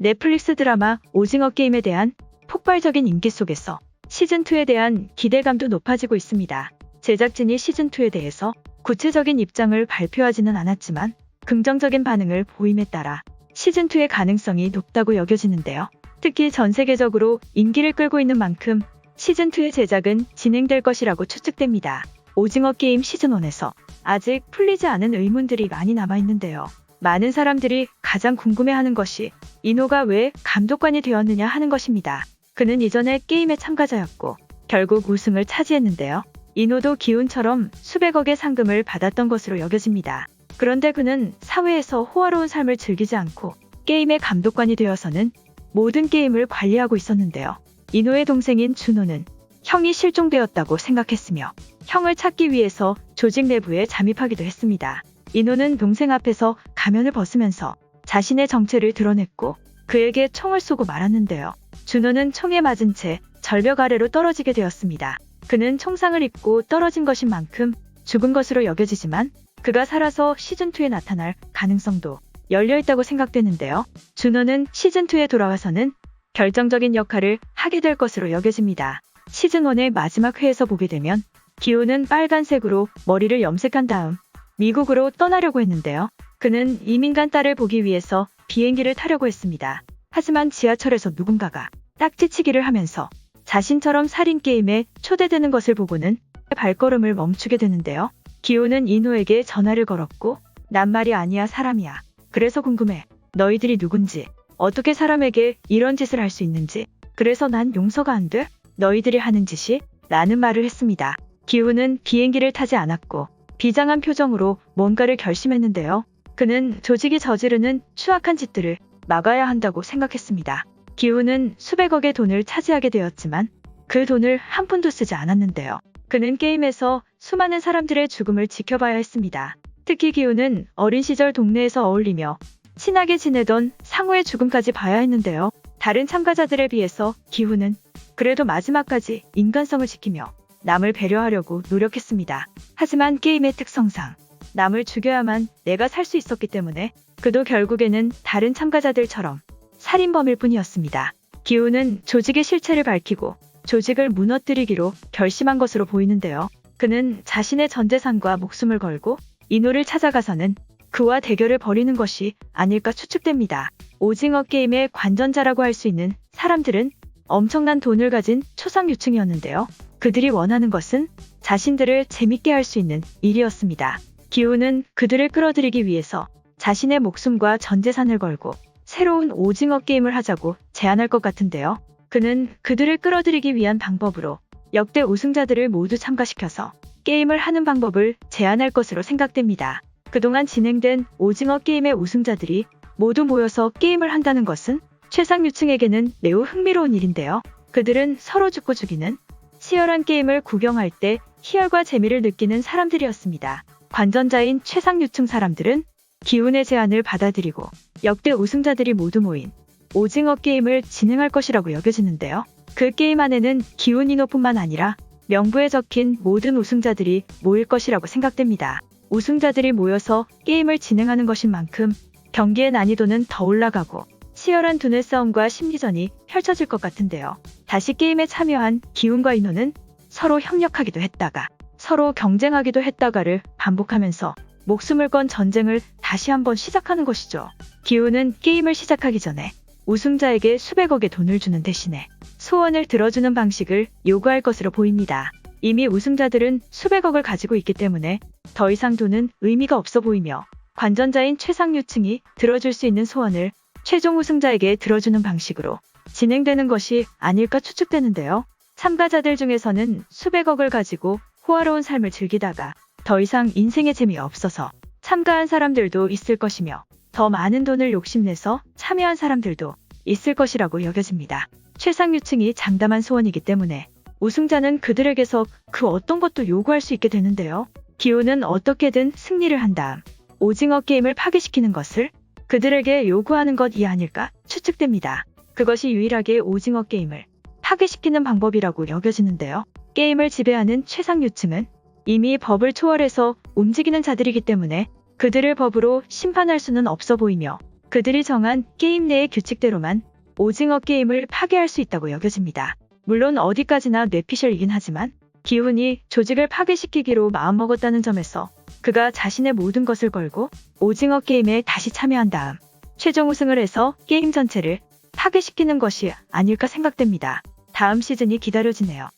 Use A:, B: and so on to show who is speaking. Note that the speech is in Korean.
A: 넷플릭스 드라마 오징어 게임에 대한 폭발적인 인기 속에서 시즌2에 대한 기대감도 높아지고 있습니다. 제작진이 시즌2에 대해서 구체적인 입장을 발표하지는 않았지만 긍정적인 반응을 보임에 따라 시즌2의 가능성이 높다고 여겨지는데요. 특히 전 세계적으로 인기를 끌고 있는 만큼 시즌2의 제작은 진행될 것이라고 추측됩니다. 오징어 게임 시즌1에서 아직 풀리지 않은 의문들이 많이 남아있는데요. 많은 사람들이 가장 궁금해하는 것이 이노가 왜 감독관이 되었느냐 하는 것입니다. 그는 이전에 게임의 참가자였고 결국 우승을 차지했는데요. 이노도 기훈처럼 수백억의 상금을 받았던 것으로 여겨집니다. 그런데 그는 사회에서 호화로운 삶을 즐기지 않고 게임의 감독관이 되어서는 모든 게임을 관리하고 있었는데요. 이노의 동생인 준호는 형이 실종되었다고 생각했으며 형을 찾기 위해서 조직 내부에 잠입하기도 했습니다. 이노는 동생 앞에서 가면을 벗으면서 자신의 정체를 드러냈고 그에게 총을 쏘고 말았는데요. 준호는 총에 맞은 채 절벽 아래로 떨어지게 되었습니다. 그는 총상을 입고 떨어진 것인 만큼 죽은 것으로 여겨지지만 그가 살아서 시즌2에 나타날 가능성도 열려있다고 생각되는데요. 준호는 시즌2에 돌아와서는 결정적인 역할을 하게 될 것으로 여겨집니다. 시즌1의 마지막 회에서 보게 되면 기훈은 빨간색으로 머리를 염색한 다음 미국으로 떠나려고 했는데요. 그는 이민간 딸을 보기 위해서 비행기를 타려고 했습니다. 하지만 지하철에서 누군가가 딱지치기를 하면서 자신처럼 살인게임에 초대되는 것을 보고는 발걸음을 멈추게 되는데요. 기훈은 이노에게 전화를 걸었고 난 말이 아니야 사람이야. 그래서 궁금해. 너희들이 누군지, 어떻게 사람에게 이런 짓을 할 수 있는지. 그래서 난 용서가 안 돼? 너희들이 하는 짓이? 라는 말을 했습니다. 기훈은 비행기를 타지 않았고 비장한 표정으로 뭔가를 결심했는데요. 그는 조직이 저지르는 추악한 짓들을 막아야 한다고 생각했습니다. 기훈은 수백억의 돈을 차지하게 되었지만 그 돈을 한 푼도 쓰지 않았는데요. 그는 게임에서 수많은 사람들의 죽음을 지켜봐야 했습니다. 특히 기훈은 어린 시절 동네에서 어울리며 친하게 지내던 상우의 죽음까지 봐야 했는데요. 다른 참가자들에 비해서 기훈은 그래도 마지막까지 인간성을 지키며 남을 배려하려고 노력했습니다. 하지만 게임의 특성상 남을 죽여야만 내가 살 수 있었기 때문에 그도 결국에는 다른 참가자들처럼 살인범일 뿐이었습니다. 기훈은 조직의 실체를 밝히고 조직을 무너뜨리기로 결심한 것으로 보이는데요. 그는 자신의 전 재산과 목숨을 걸고 이노를 찾아가서는 그와 대결을 벌이는 것이 아닐까 추측됩니다. 오징어 게임의 관전자라고 할 수 있는 사람들은 엄청난 돈을 가진 초상유층이었는데요. 그들이 원하는 것은 자신들을 재밌게 할 수 있는 일이었습니다. 기훈은 그들을 끌어들이기 위해서 자신의 목숨과 전 재산을 걸고 새로운 오징어 게임을 하자고 제안할 것 같은데요. 그는 그들을 끌어들이기 위한 방법으로 역대 우승자들을 모두 참가시켜서 게임을 하는 방법을 제안할 것으로 생각됩니다. 그동안 진행된 오징어 게임의 우승자들이 모두 모여서 게임을 한다는 것은 최상류층에게는 매우 흥미로운 일인데요. 그들은 서로 죽고 죽이는 치열한 게임을 구경할 때 희열과 재미를 느끼는 사람들이었습니다. 관전자인 최상류층 사람들은 기훈의 제안을 받아들이고 역대 우승자들이 모두 모인 오징어 게임을 진행할 것이라고 여겨지는데요. 그 게임 안에는 기훈 이노뿐만 아니라 명부에 적힌 모든 우승자들이 모일 것이라고 생각됩니다. 우승자들이 모여서 게임을 진행하는 것인 만큼 경기의 난이도는 더 올라가고 치열한 두뇌 싸움과 심리전이 펼쳐질 것 같은데요. 다시 게임에 참여한 기훈과 이노는 서로 협력하기도 했다가 서로 경쟁하기도 했다가를 반복하면서 목숨을 건 전쟁을 다시 한번 시작하는 것이죠. 기훈은 게임을 시작하기 전에 우승자에게 수백억의 돈을 주는 대신에 소원을 들어주는 방식을 요구할 것으로 보입니다. 이미 우승자들은 수백억을 가지고 있기 때문에 더 이상 돈은 의미가 없어 보이며 관전자인 최상류층이 들어줄 수 있는 소원을 최종 우승자에게 들어주는 방식으로 진행되는 것이 아닐까 추측되는데요. 참가자들 중에서는 수백억을 가지고 호화로운 삶을 즐기다가 더 이상 인생의 재미가 없어서 참가한 사람들도 있을 것이며 더 많은 돈을 욕심내서 참여한 사람들도 있을 것이라고 여겨집니다. 최상류층이 장담한 소원이기 때문에 우승자는 그들에게서 그 어떤 것도 요구할 수 있게 되는데요. 기훈은 어떻게든 승리를 한 다음 오징어 게임을 파괴시키는 것을 그들에게 요구하는 것이 아닐까 추측됩니다. 그것이 유일하게 오징어 게임을 파괴시키는 방법이라고 여겨지는데요. 게임을 지배하는 최상류층은 이미 법을 초월해서 움직이는 자들이기 때문에 그들을 법으로 심판할 수는 없어 보이며 그들이 정한 게임 내의 규칙대로만 오징어 게임을 파괴할 수 있다고 여겨집니다. 물론 어디까지나 뇌피셜이긴 하지만 기훈이 조직을 파괴시키기로 마음먹었다는 점에서 그가 자신의 모든 것을 걸고 오징어 게임에 다시 참여한 다음 최종 우승을 해서 게임 전체를 파괴시키는 것이 아닐까 생각됩니다. 다음 시즌이 기다려지네요.